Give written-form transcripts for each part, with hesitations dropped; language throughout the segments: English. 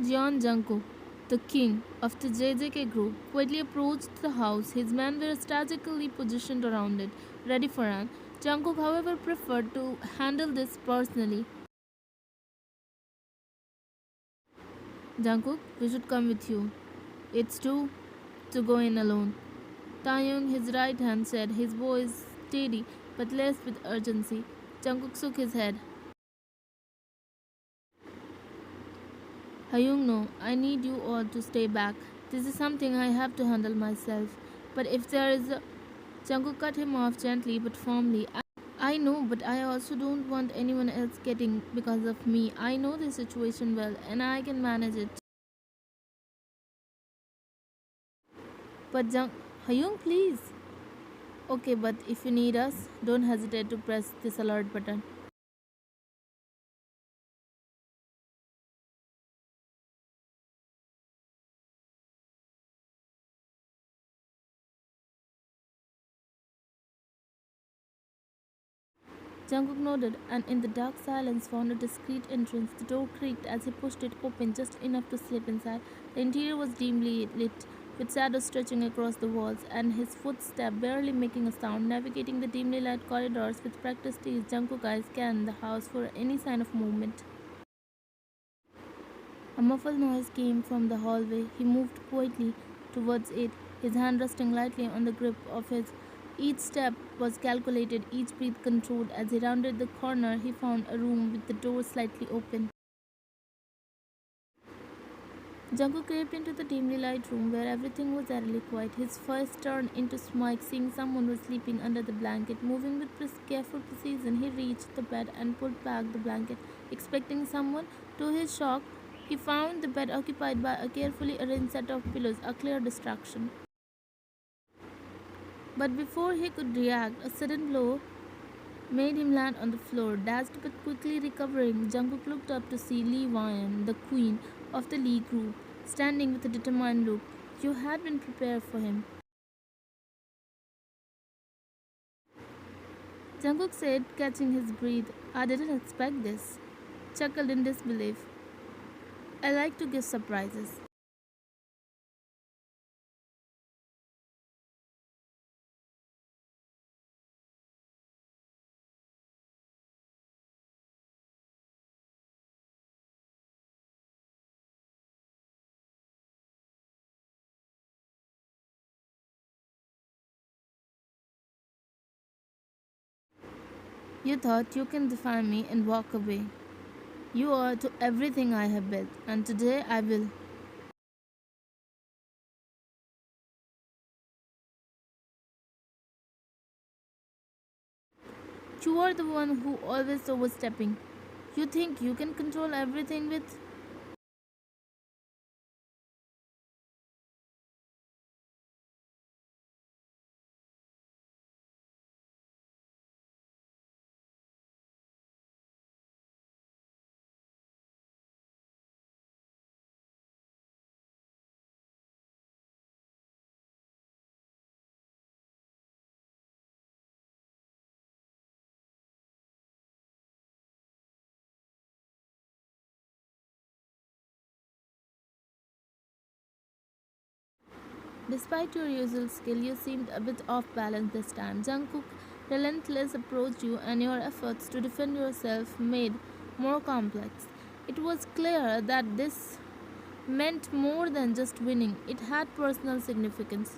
Jeon Jungkook, the king of the JJK group, quietly approached the house. His men were strategically positioned around it, ready for an. Jungkook, however, preferred to handle this personally. Jungkook, we should come with you. It's too to go in alone. Taeyong, his right hand, said, his voice steady but less with urgency. Jungkook shook his head. Hyung, no, I need you all to stay back. This is something I have to handle myself. But if there is a. Jungkook cut him off gently but firmly. I know, but I also don't want anyone else getting because of me. I know the situation well and I can manage it. But Hyung, please. Okay, but if you need us, don't hesitate to press this alert button. Jungkook nodded, and in the dark silence found a discreet entrance. The door creaked as he pushed it open just enough to slip inside. The interior was dimly lit, with shadows stretching across the walls, and his footstep barely making a sound. Navigating the dimly lit corridors with practiced ease, Jungkook's eyes scanned the house for any sign of movement. A muffled noise came from the hallway. He moved quietly towards it, his hand resting lightly on the grip of his. Each step was calculated, each breath controlled. As he rounded the corner, he found a room with the door slightly open. Jungkook crept into the dimly lit room where everything was eerily quiet. His face turned into smoke, seeing someone was sleeping under the blanket. Moving with careful precision, he reached the bed and pulled back the blanket, expecting someone. To his shock, he found the bed occupied by a carefully arranged set of pillows, a clear distraction. But before he could react, a sudden blow made him land on the floor. Dazed but quickly recovering, Jungkook looked up to see Lee Wyan, the queen of the Lee group, standing with a determined look. You had been prepared for him. Jungkook said, catching his breath. I didn't expect this. Chuckled in disbelief. I like to give surprises. You thought you can defy me and walk away. You are to everything I have built, and today I will. You are the one who always overstepping. You think you can control everything with. Despite your usual skill, you seemed a bit off balance this time. Jungkook relentless approached you, and your efforts to defend yourself made more complex. It was clear that this meant more than just winning, it had personal significance.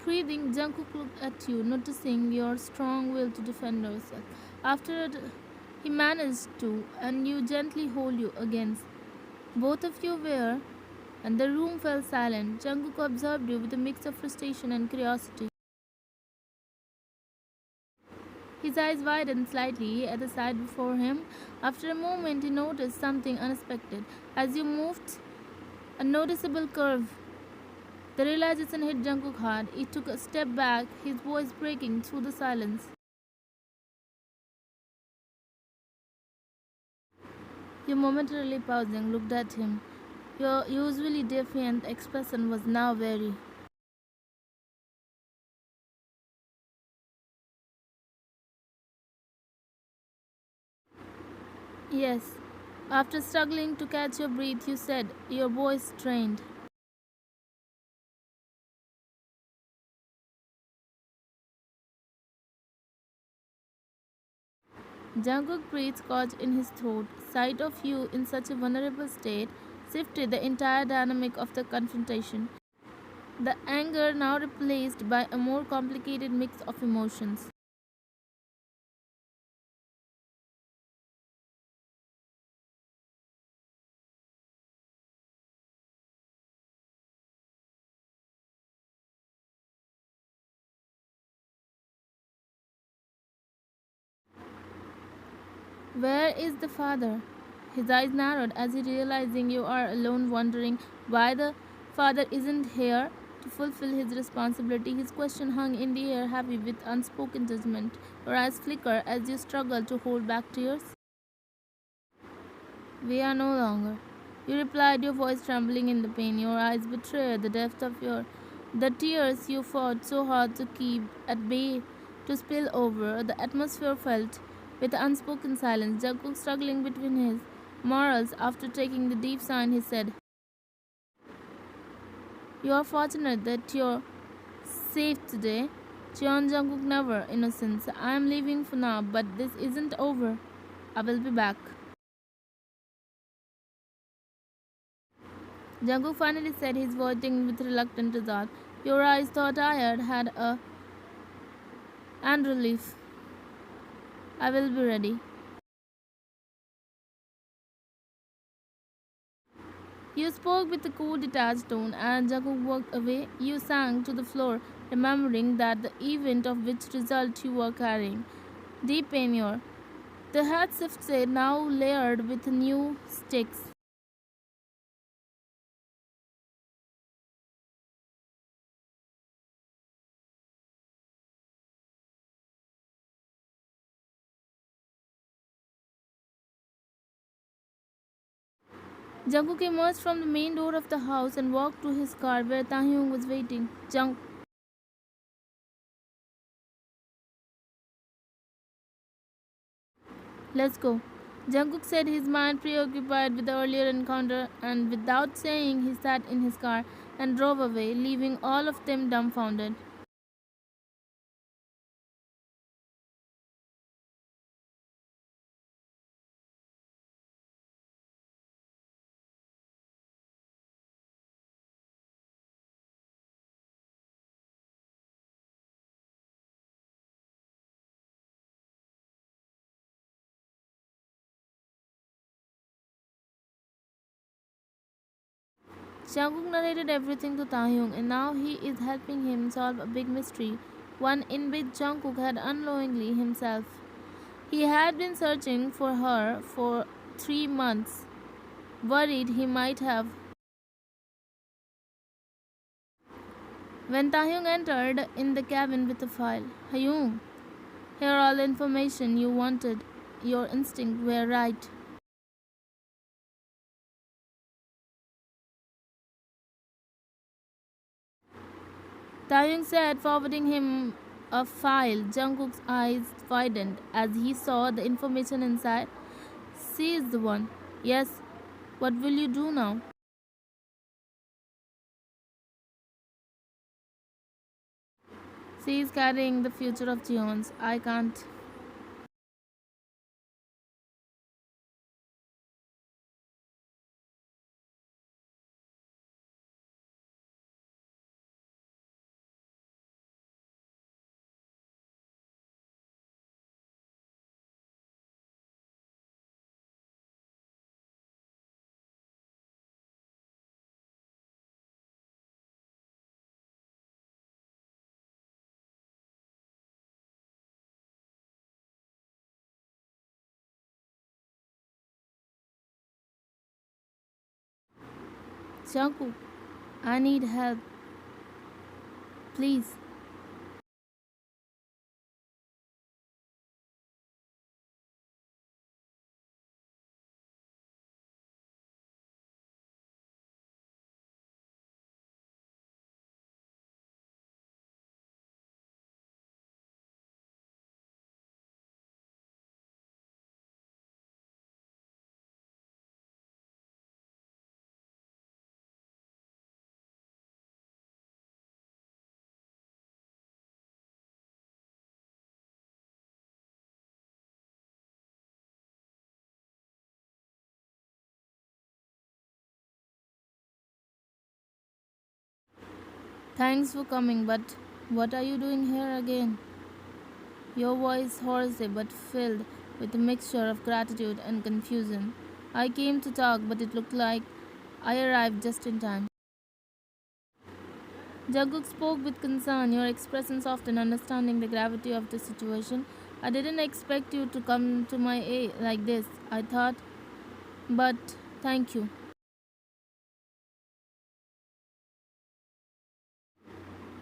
Breathing, Jungkook looked at you, noticing your strong will to defend yourself. After it, he managed to, and you gently hold you against. Both of you were, and the room fell silent. Jungkook observed you with a mix of frustration and curiosity. His eyes widened slightly at the sight before him. After a moment, he noticed something unexpected. As you moved, a noticeable curve. The realization hit Jungkook hard. He took a step back, his voice breaking through the silence. You momentarily pausing, looked at him. Your usually defiant expression was now wary. Yes, After struggling to catch your breath, you said, your voice strained. Jungkook breathed caught in his throat. Sight of you in such a vulnerable state shifted the entire dynamic of the confrontation. The anger now replaced by a more complicated mix of emotions. Where is the father? His eyes narrowed as he realizing you are alone, wondering why the father isn't here to fulfill his responsibility. His question hung in the air, heavy with unspoken judgment. Your eyes flicker as you struggle to hold back tears. We are no longer. You replied, your voice trembling in the pain. Your eyes betray the depth of the tears you fought so hard to keep at bay to spill over. The atmosphere felt with unspoken silence. Jungkook struggling between his morals after taking the deep sigh, he said, you are fortunate that you're safe today. Cheon Jungkook never innocence. I am leaving for now, but this isn't over. I will be back. Jungkook finally said, his voice tinged with reluctant resolve. Your eyes thought tired had a and relief. I will be ready. You spoke with a cool, detached tone, and Jungkook walked away. You sank to the floor, remembering that the event of which result you were carrying. Deep in your the hat shifted, now layered with new sticks. Jungkook emerged from the main door of the house and walked to his car where Taehyung was waiting. Let's go. Jungkook said, his mind preoccupied with the earlier encounter, and without saying, he sat in his car and drove away, leaving all of them dumbfounded. Jungkook narrated everything to Taehyung, and now he is helping him solve a big mystery, one in which Jungkook had unknowingly himself. He had been searching for her for 3 months, worried he might have. When Taehyung entered in the cabin with a file, Hyung, here all the information you wanted. Your instincts were right. Taeyong said, forwarding him a file. Jungkook's eyes widened as he saw the information inside. She is the one. Yes. What will you do now? She is carrying the future of Jeon's. I can't. Jungkook, I need help. Please. Thanks for coming, but what are you doing here again? Your voice hoarse but filled with a mixture of gratitude and confusion. I came to talk, but it looked like I arrived just in time. Jaguk spoke with concern, your expression often understanding the gravity of the situation. I didn't expect you to come to my aid like this, I thought, but thank you.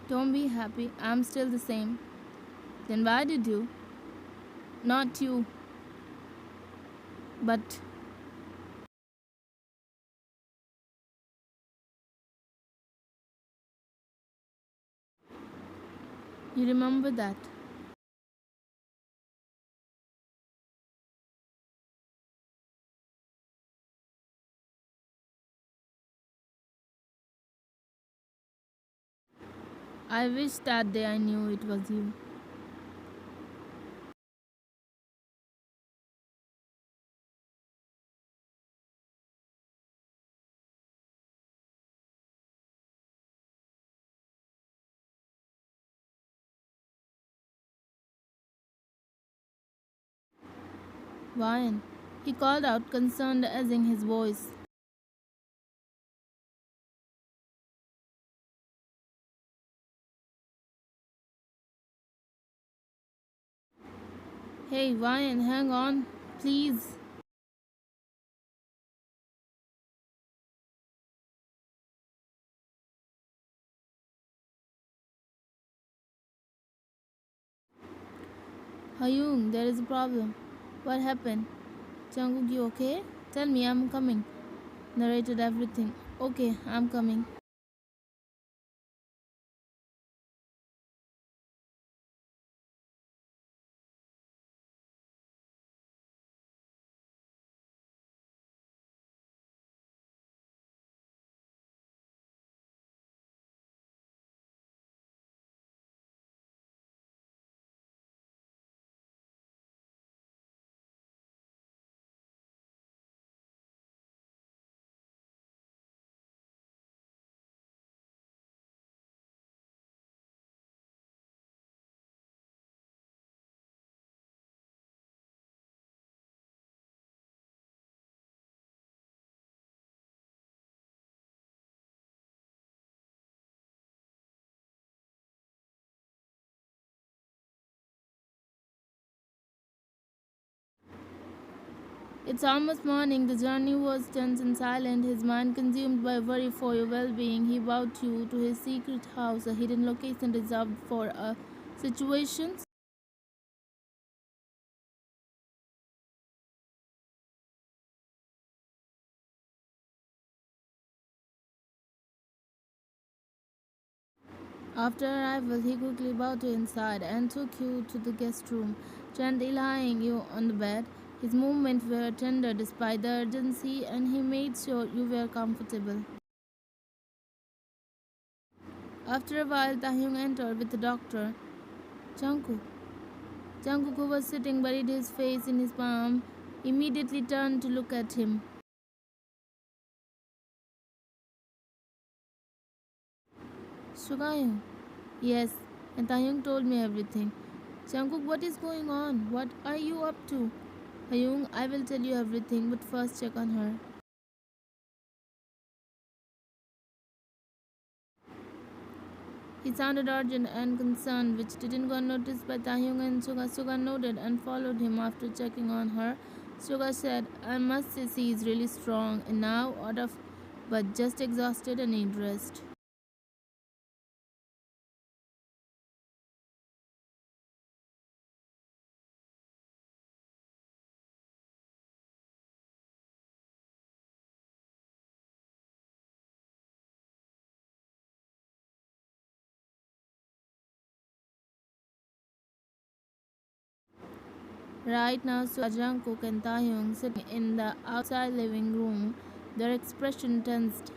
Don't be happy, I'm still the same. Then why did you? Not you, but you remember that. I wish that day I knew it was you. Ryan, he called out, concerned as in his voice. Hey, Ryan, hang on, please. Hayung, there is a problem. What happened? Jungkook, you okay? Tell me, I'm coming. Narrated everything. Okay, I'm coming. It's almost morning. The journey was tense and silent, his mind consumed by worry for your well being. He brought you to his secret house, a hidden location reserved for situations. After arrival, he quickly brought you inside and took you to the guest room, gently lying you on the bed. His movements were tender despite the urgency, and he made sure you were comfortable. After a while, Taehyung entered with the doctor. Jungkook. Jungkook, who was sitting, buried his face in his palm, immediately turned to look at him. Sugayung. Yes, and Taehyung told me everything. Jungkook, what is going on? What are you up to? Hyung, I will tell you everything, but first check on her. He sounded urgent and concerned, which didn't go unnoticed by Taehyung and Suga. Suga nodded and followed him after checking on her. Suga said, I must say she is really strong and now out of but just exhausted and need rest. Right now, Suga, Jungkook and Taehyung sitting in the outside living room, their expression tensed.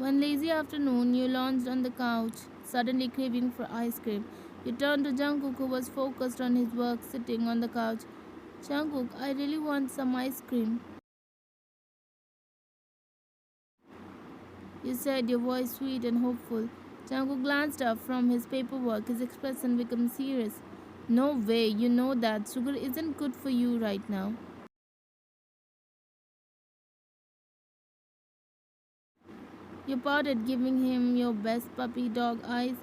One lazy afternoon, you lounged on the couch, suddenly craving for ice cream. You turned to Jungkook, who was focused on his work, sitting on the couch. Jungkook, I really want some ice cream. You said, your voice sweet and hopeful. Jungkook glanced up from his paperwork, his expression became serious. No way, you know that sugar isn't good for you right now. You pouted, giving him your best puppy dog eyes.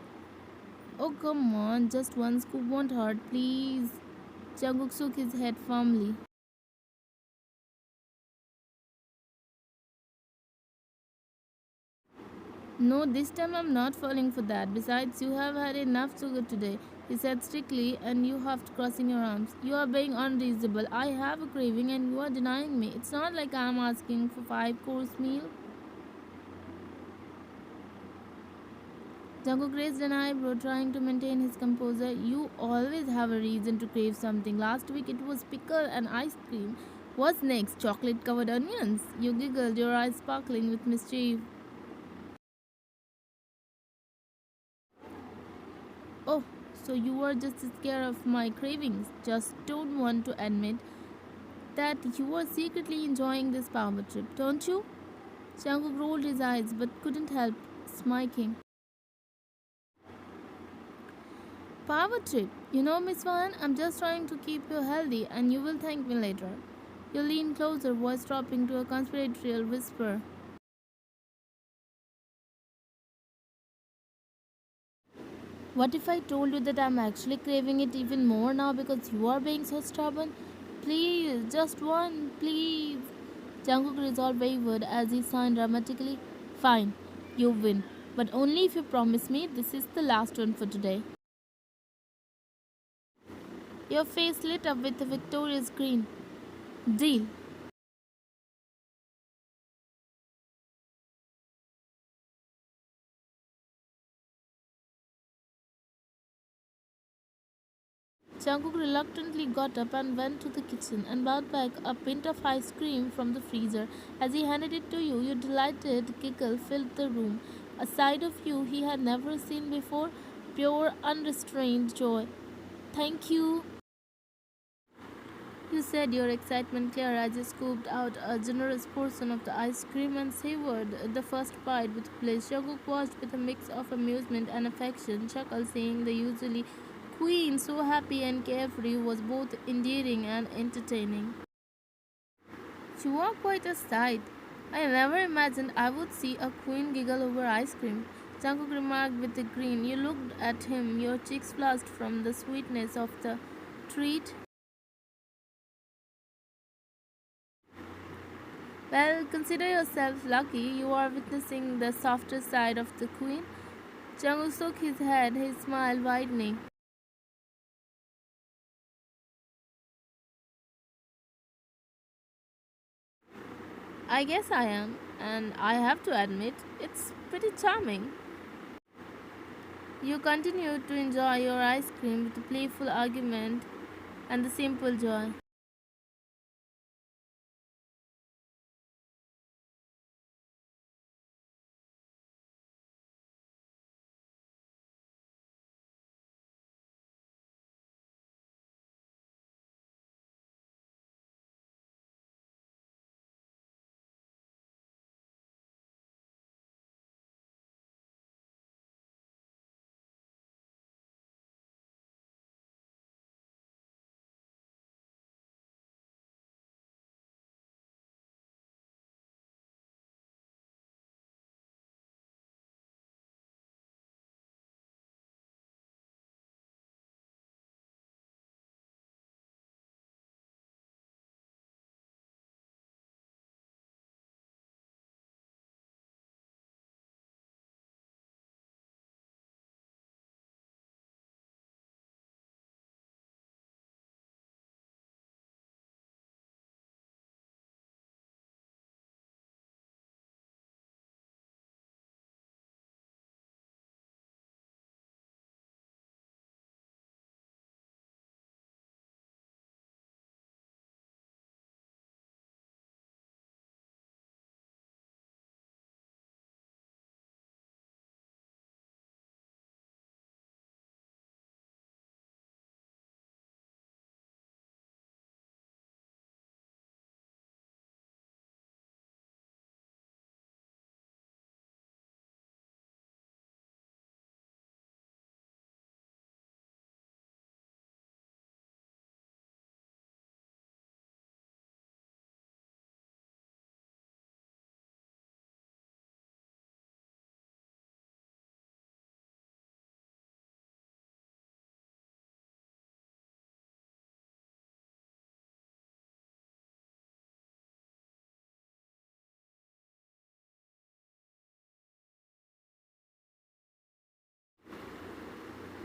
Oh, come on, just one scoop won't hurt, please. Jungkook shook his head firmly. No, this time I'm not falling for that. Besides, you have had enough sugar today, he said strictly, and you huffed, crossing your arms. You are being unreasonable. I have a craving and you are denying me. It's not like I'm asking for 5 course meal. Jungkook raised an eyebrow, trying to maintain his composure. You always have a reason to crave something. Last week it was pickle and ice cream. What's next? Chocolate covered onions? You giggled, your eyes sparkling with mischief. Oh, so you were just scared of my cravings. Just don't want to admit that you were secretly enjoying this power trip, don't you? Jungkook rolled his eyes but couldn't help smirking. Power trip. You know, Miss Van, I'm just trying to keep you healthy and you will thank me later. You leaned closer, voice dropping to a conspiratorial whisper. What if I told you that I'm actually craving it even more now because you are being so stubborn? Please, just one, please. Jungkook resolved wavered as he signed dramatically. Fine, you win, but only if you promise me this is the last one for today. Your face lit up with a victorious grin. Deal. Jungkook reluctantly got up and went to the kitchen and brought back a pint of ice cream from the freezer. As he handed it to you, your delighted giggle filled the room. A side of you he had never seen before, pure, unrestrained joy. Thank you, you said, your excitement clear as you scooped out a generous portion of the ice cream and savored the first bite with bliss. Jungkook watched with a mix of amusement and affection, chuckle seeing the usually queen so happy and carefree was both endearing and entertaining. You are quite a sight. I never imagined I would see a queen giggle over ice cream. Jungkook remarked with a grin. You looked at him, your cheeks flushed from the sweetness of the treat. Well, consider yourself lucky. You are witnessing the softer side of the queen. Jungkook shook his head, his smile widening. I guess I am, and I have to admit, it's pretty charming. You continued to enjoy your ice cream with a playful argument and the simple joy.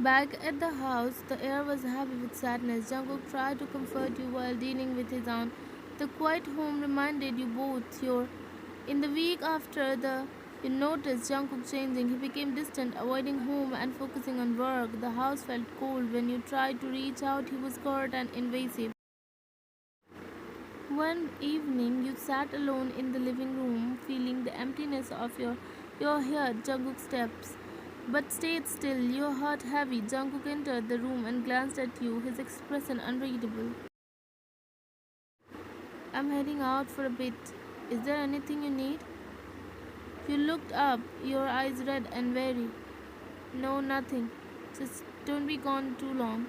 Back at the house, the air was heavy with sadness. Jungkook tried to comfort you while dealing with his aunt. The quiet home reminded you both your. In the week after the you noticed Jungkook changing. He became distant, avoiding home and focusing on work. The house felt cold. When you tried to reach out, he was curt and invasive. One evening, you sat alone in the living room, feeling the emptiness of your heard Jungkook's steps, but stayed still, your heart heavy. Jungkook entered the room and glanced at you, his expression unreadable. I'm heading out for a bit. Is there anything you need? You looked up, your eyes red and weary. No, nothing. Just don't be gone too long.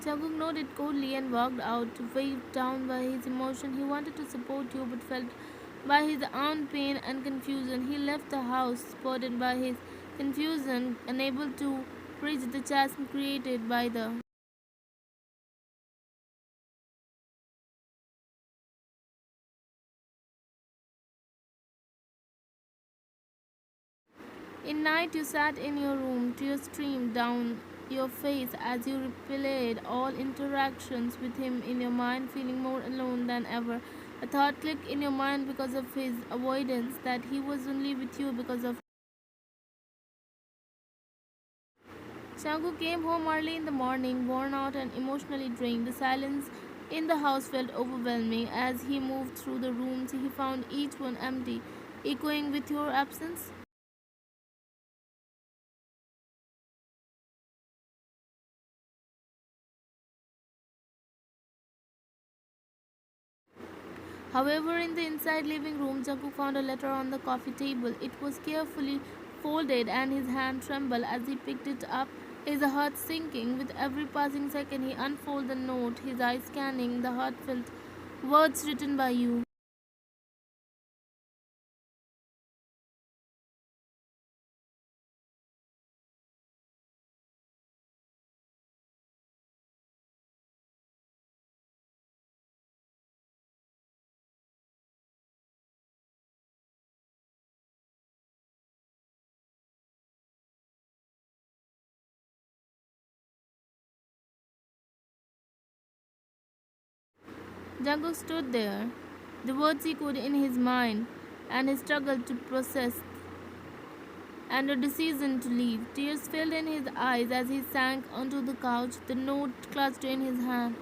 Jungkook nodded coldly and walked out, weighed down by his emotion. He wanted to support you but felt by his own pain and confusion. He left the house, spurred by his confusion, unable to bridge the chasm created by the. In night, you sat in your room, tears streamed down your face as you replayed all interactions with him in your mind, feeling more alone than ever. A thought clicked in your mind because of his avoidance that he was only with you because of. Shangu came home early in the morning, worn out and emotionally drained. The silence in the house felt overwhelming. As he moved through the rooms, he found each one empty, echoing with your absence. However, in the inside living room, Jungkook found a letter on the coffee table. It was carefully folded and his hand trembled as he picked it up, his heart sinking. With every passing second, he unfolded the note, his eyes scanning the heartfelt words written by you. Jungkook stood there, the words echoed in his mind, and he struggled to process and a decision to leave. Tears filled in his eyes as he sank onto the couch, the note clutched in his hand.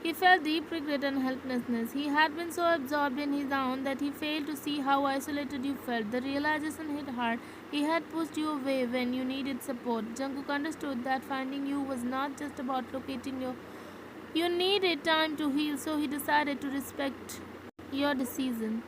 He felt deep regret and helplessness. He had been so absorbed in his own that he failed to see how isolated you felt. The realization hit hard. He had pushed you away when you needed support. Jungkook understood that finding you was not just about locating you. You needed time to heal, so he decided to respect your decision.